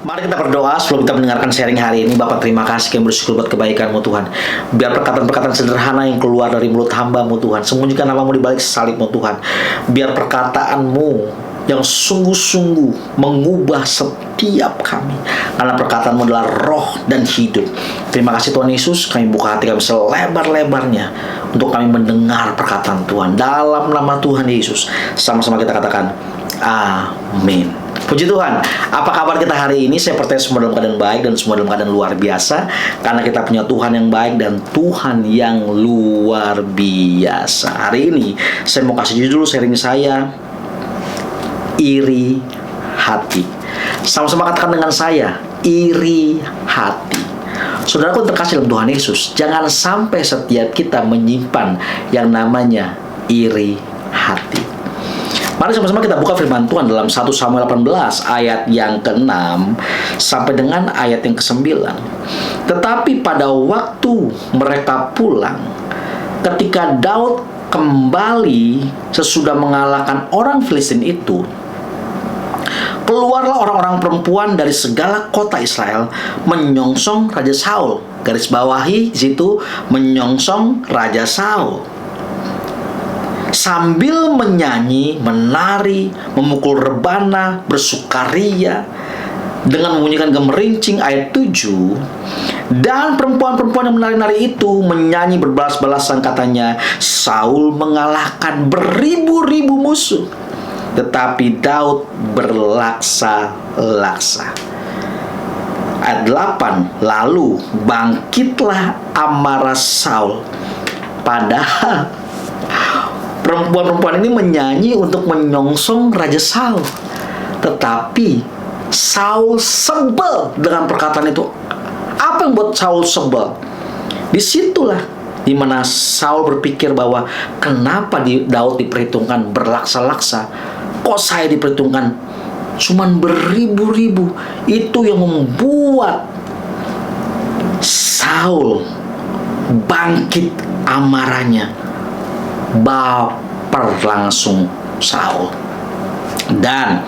Mari kita berdoa sebelum kita mendengarkan sharing hari ini. Bapak, terima kasih kami bersyukur buat kebaikan-Mu Tuhan. Biar perkataan-perkataan sederhana yang keluar dari mulut hamba-Mu Tuhan, sembunyikan nama-Mu di balik salib-Mu Tuhan. Biar perkataan-Mu yang sungguh-sungguh mengubah setiap kami, karena perkataan-Mu adalah roh dan hidup. Terima kasih Tuhan Yesus. Kami buka hati kami selebar-lebarnya untuk kami mendengar perkataan Tuhan. Dalam nama Tuhan Yesus, sama-sama kita katakan amin. Puji Tuhan. Apa kabar kita hari ini? Saya percaya semua dalam keadaan baik dan semua dalam keadaan luar biasa, karena kita punya Tuhan yang baik dan Tuhan yang luar biasa. Hari ini saya mau kasih judul sharing saya, iri hati. Sama-sama katakan dengan saya, iri hati. Saudaraku terkasih dalam Tuhan Yesus, jangan sampai setiap kita menyimpan yang namanya iri hati. Mari sama-sama kita buka firman Tuhan dalam 1 Samuel 18 ayat yang ke-6 sampai dengan ayat yang ke-9. Tetapi pada waktu mereka pulang, ketika Daud kembali sesudah mengalahkan orang Filistin itu, keluarlah orang-orang perempuan dari segala kota Israel menyongsong Raja Saul. Garis bawahi di situ, menyongsong Raja Saul, sambil menyanyi, menari, memukul rebana, bersukaria dengan membunyikan gemerincing. Ayat 7. Dan perempuan-perempuan yang menari-nari itu menyanyi berbalas-balasan, katanya, Saul mengalahkan beribu-ribu musuh, tetapi Daud berlaksa-laksa. Ayat 8. Lalu bangkitlah amarah Saul. Padahal perempuan-perempuan ini menyanyi untuk menyongsong Raja Saul, tetapi Saul sebel dengan perkataan itu. Apa yang buat Saul sebel? Disitulah dimana Saul berpikir bahwa kenapa Daud diperhitungkan berlaksa-laksa, kok saya diperhitungkan cuman beribu-ribu. Itu yang membuat Saul bangkit amarahnya, baper langsung Saul. Dan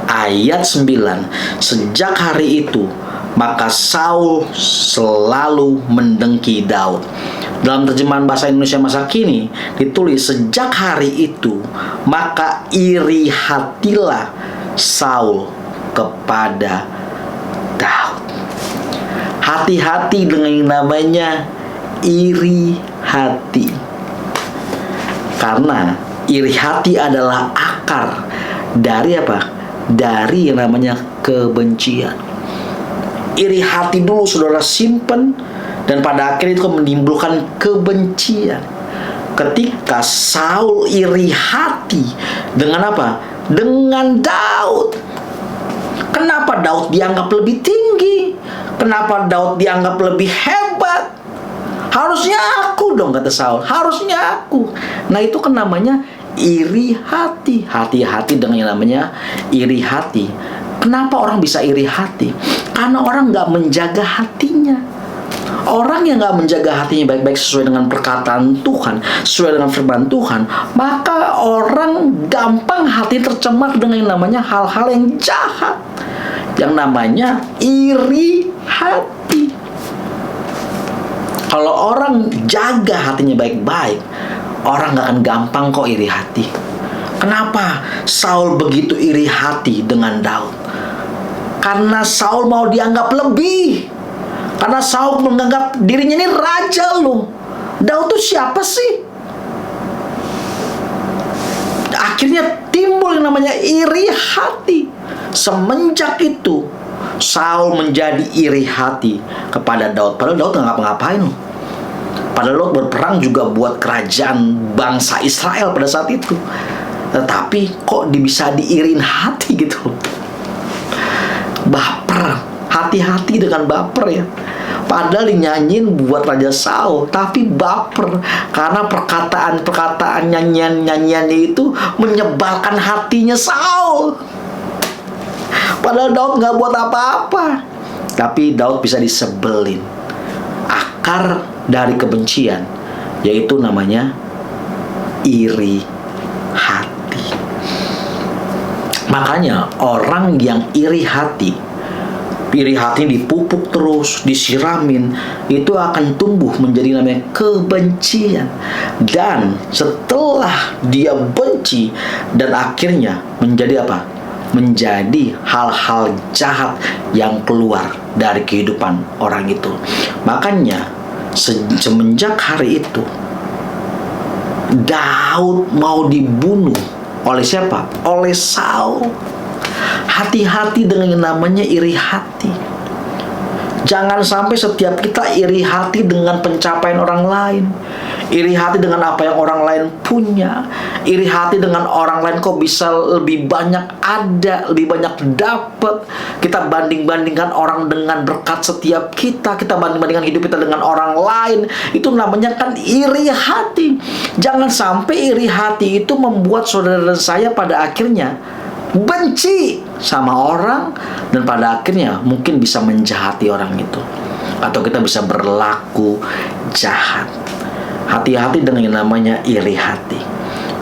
ayat 9, sejak hari itu maka Saul selalu mendengki Daud. Dalam terjemahan bahasa Indonesia masa kini ditulis, sejak hari itu maka iri hatilah Saul kepada Daud. Hati-hati dengan yang namanya iri hati, karena iri hati adalah akar dari apa? Dari yang namanya kebencian. Iri hati dulu saudara simpen, dan pada akhirnya itu menimbulkan kebencian. Ketika Saul iri hati dengan apa? Dengan Daud. Kenapa Daud dianggap lebih tinggi? Kenapa Daud dianggap lebih hebat? Harusnya aku dong, kata Saul. Harusnya aku. Nah, itu kan namanya iri hati. Hati-hati dengan yang namanya iri hati. Kenapa orang bisa iri hati? Karena orang nggak menjaga hatinya. Orang yang nggak menjaga hatinya baik-baik sesuai dengan perkataan Tuhan, sesuai dengan firman Tuhan, maka orang gampang hati tercemar dengan yang namanya hal-hal yang jahat, yang namanya iri hati. Kalau orang jaga hatinya baik-baik, orang gak akan gampang kok iri hati. Kenapa Saul begitu iri hati dengan Daud? Karena Saul mau dianggap lebih. Karena Saul menganggap dirinya ini raja loh. Daud tuh siapa sih? Akhirnya timbul yang namanya iri hati. Semenjak itu Saul menjadi iri hati kepada Daud. Padahal Daud nggak ngapa-ngapain loh. Padahal Daud berperang juga buat kerajaan bangsa Israel pada saat itu. Tetapi kok bisa diirin hati gitu. Baper. Hati-hati dengan baper ya. Padahal dinyanyiin buat Raja Saul, tapi baper. Karena perkataan-perkataan nyanyian-nyanyiannya itu menyebalkan hatinya Saul. Padahal Daud nggak buat apa-apa, tapi Daud bisa disebelin. Akar dari kebencian, yaitu namanya iri hati. Makanya orang yang iri hati iri hati dipupuk terus, disiramin, itu akan tumbuh menjadi namanya kebencian. Dan setelah dia benci, dan akhirnya menjadi apa? Menjadi hal-hal jahat yang keluar dari kehidupan orang itu. Makanya semenjak hari itu Daud mau dibunuh oleh siapa? Oleh Saul. Hati-hati dengan yang namanya iri hati. Jangan sampai setiap kita iri hati dengan pencapaian orang lain, iri hati dengan apa yang orang lain punya, iri hati dengan orang lain kok bisa lebih banyak ada, lebih banyak dapat. Kita banding-bandingkan orang dengan berkat setiap kita banding-bandingkan hidup kita dengan orang lain. Itu namanya kan iri hati. Jangan sampai iri hati itu membuat saudara dan saya pada akhirnya benci sama orang, dan pada akhirnya mungkin bisa menjahati orang itu, atau kita bisa berlaku jahat. Hati-hati dengan yang namanya iri hati.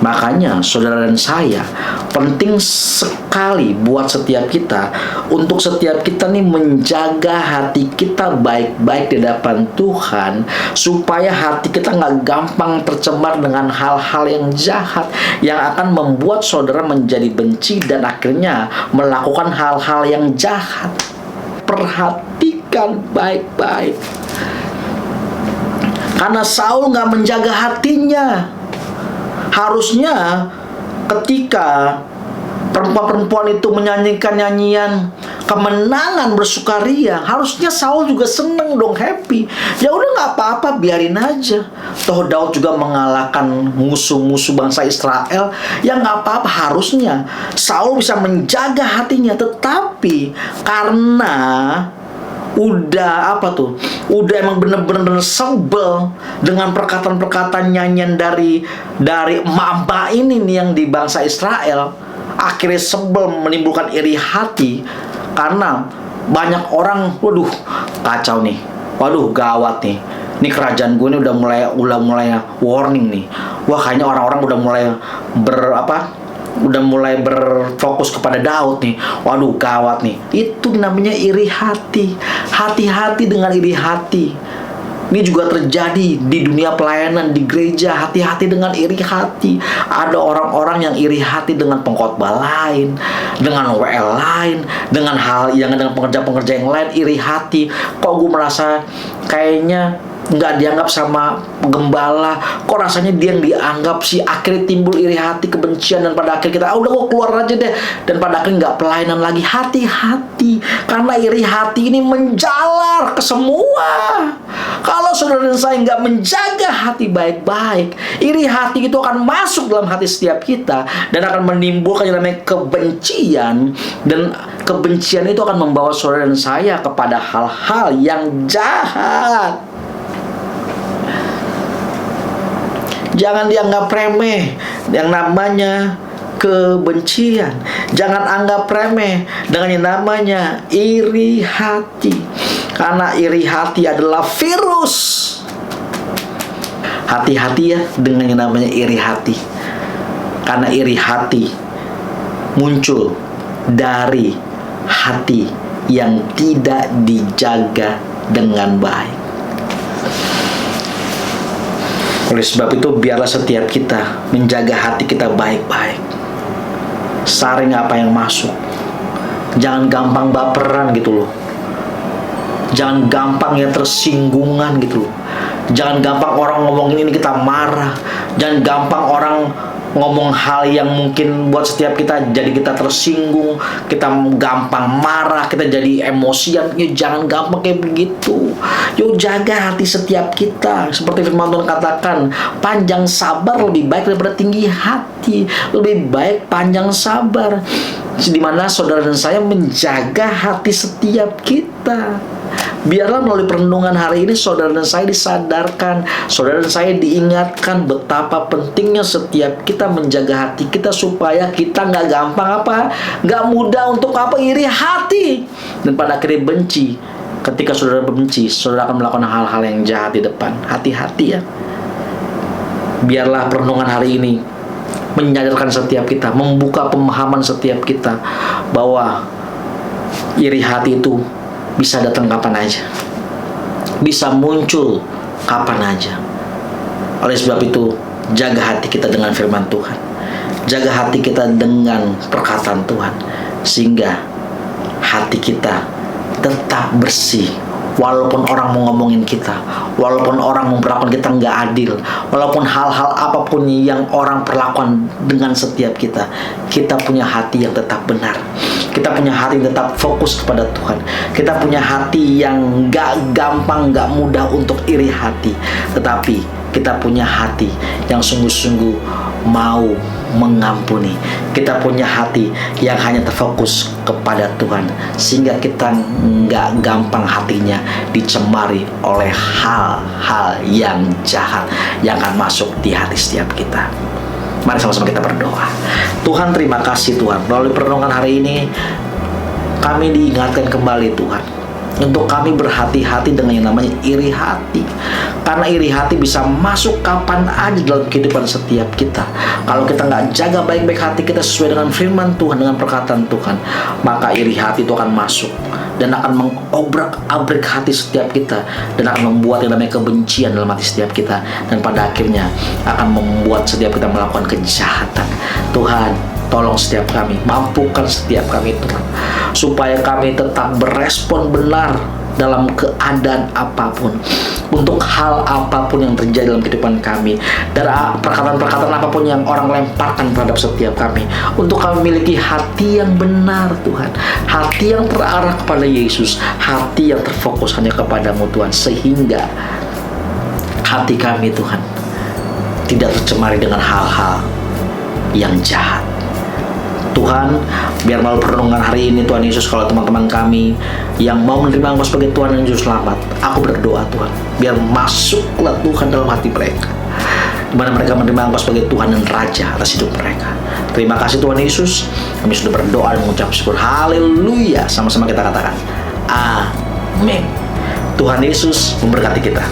Makanya saudara dan saya, penting sekali buat setiap kita, untuk setiap kita nih menjaga hati kita baik-baik di hadapan Tuhan, supaya hati kita nggak gampang tercemar dengan hal-hal yang jahat, yang akan membuat saudara menjadi benci dan akhirnya melakukan hal-hal yang jahat. Perhatikan baik-baik. Karena Saul nggak menjaga hatinya. Harusnya ketika perempuan-perempuan itu menyanyikan nyanyian kemenangan bersukaria, harusnya Saul juga seneng dong, happy. Ya udah nggak apa-apa, biarin aja. Toh Daud juga mengalahkan musuh-musuh bangsa Israel. Ya nggak apa-apa, harusnya Saul bisa menjaga hatinya. Tetapi karena udah emang bener-bener sebel dengan perkataan-perkataan nyanyian dari emak-emak ini nih yang di bangsa Israel, akhirnya sebel, menimbulkan iri hati. Karena banyak orang, waduh kacau nih, waduh gawat nih, ini kerajaan gue ini udah mulai warning nih. Wah, kayaknya orang-orang udah mulai berfokus kepada Daud nih. Waduh gawat nih. Itu namanya iri hati. Hati-hati dengan iri hati. Ini juga terjadi di dunia pelayanan di gereja. Hati-hati dengan iri hati. Ada orang-orang yang iri hati dengan pengkhotbah lain, dengan WL lain, dengan pengerja-pengerja yang lain, iri hati. Kok gue merasa kayaknya nggak dianggap sama gembala, kok rasanya dia yang dianggap sih. Akhirnya timbul iri hati, kebencian, dan pada akhirnya kita udah gue keluar aja deh, dan pada akhirnya nggak pelayanan lagi. Hati-hati, karena iri hati ini menjalar ke semua. Kalau saudara dan saya nggak menjaga hati baik-baik, iri hati itu akan masuk dalam hati setiap kita dan akan menimbulkan yang namanya kebencian, dan kebencian itu akan membawa saudara dan saya kepada hal-hal yang jahat. Jangan dianggap remeh yang namanya kebencian. Jangan anggap remeh dengan yang namanya iri hati. Karena iri hati adalah virus. Hati-hati ya dengan yang namanya iri hati. Karena iri hati muncul dari hati yang tidak dijaga dengan baik. Oleh sebab itu, biarlah setiap kita menjaga hati kita baik-baik. Saring apa yang masuk. Jangan gampang baperan gitu loh. Jangan gampang ya tersinggungan gitu loh. Jangan gampang orang ngomongin ini kita marah. Jangan gampang orang ngomong hal yang mungkin buat setiap kita jadi kita tersinggung, kita gampang marah, kita jadi emosian. Ya jangan gampang kayak begitu. Yuk jaga hati setiap kita. Seperti firman Tuhan katakan, panjang sabar lebih baik daripada tinggi hati. Lebih baik panjang sabar, dimana saudara dan saya menjaga hati setiap kita. Biarlah melalui perenungan hari ini saudara dan saya disadarkan, saudara dan saya diingatkan betapa pentingnya setiap kita menjaga hati kita supaya kita nggak gampang nggak mudah untuk iri hati, dan pada akhirnya benci. Ketika saudara benci, saudara akan melakukan hal-hal yang jahat di depan. Hati-hati ya. Biarlah perenungan hari ini menyadarkan setiap kita, membuka pemahaman setiap kita bahwa iri hati itu bisa datang kapan aja, bisa muncul kapan aja. Oleh sebab itu, jaga hati kita dengan firman Tuhan, jaga hati kita dengan perkataan Tuhan, sehingga hati kita tetap bersih. Walaupun orang mau ngomongin kita, walaupun orang memperlakukan kita nggak adil, walaupun hal-hal apapun yang orang perlakukan dengan setiap kita, kita punya hati yang tetap benar. Kita punya hati yang tetap fokus kepada Tuhan. Kita punya hati yang nggak gampang, nggak mudah untuk iri hati. Tetapi kita punya hati yang sungguh-sungguh mau mengampuni. Kita punya hati yang hanya terfokus kepada Tuhan, sehingga kita nggak gampang hatinya dicemari oleh hal-hal yang jahat yang akan masuk di hati setiap kita. Mari sama-sama kita berdoa. Tuhan, terima kasih Tuhan, melalui perenungan hari ini kami diingatkan kembali Tuhan, untuk kami berhati-hati dengan yang namanya iri hati. Karena iri hati bisa masuk kapan aja dalam kehidupan setiap kita. Kalau kita nggak jaga baik-baik hati kita sesuai dengan firman Tuhan, dengan perkataan Tuhan, maka iri hati itu akan masuk dan akan mengobrak-abrik hati setiap kita, dan akan membuat yang namanya kebencian dalam hati setiap kita, dan pada akhirnya akan membuat setiap kita melakukan kejahatan. Tuhan, tolong setiap kami, mampukan setiap kami Tuhan, supaya kami tetap berespon benar dalam keadaan apapun, untuk hal apapun yang terjadi dalam kehidupan kami, dan perkataan-perkataan apapun yang orang lemparkan terhadap setiap kami, untuk kami memiliki hati yang benar Tuhan, hati yang terarah kepada Yesus, hati yang terfokus hanya kepadamu Tuhan, sehingga hati kami Tuhan tidak tercemari dengan hal-hal yang jahat. Tuhan, biar melalui perenungan hari ini Tuhan Yesus, kalau teman-teman kami yang mau menerima Engkau sebagai Tuhan dan Juru Selamat, aku berdoa Tuhan, biar masuklah Tuhan dalam hati mereka, di mana mereka menerima Engkau sebagai Tuhan dan Raja atas hidup mereka. Terima kasih Tuhan Yesus, kami sudah berdoa dan mengucap syukur. Haleluya. Sama-sama kita katakan amin. Tuhan Yesus memberkati kita.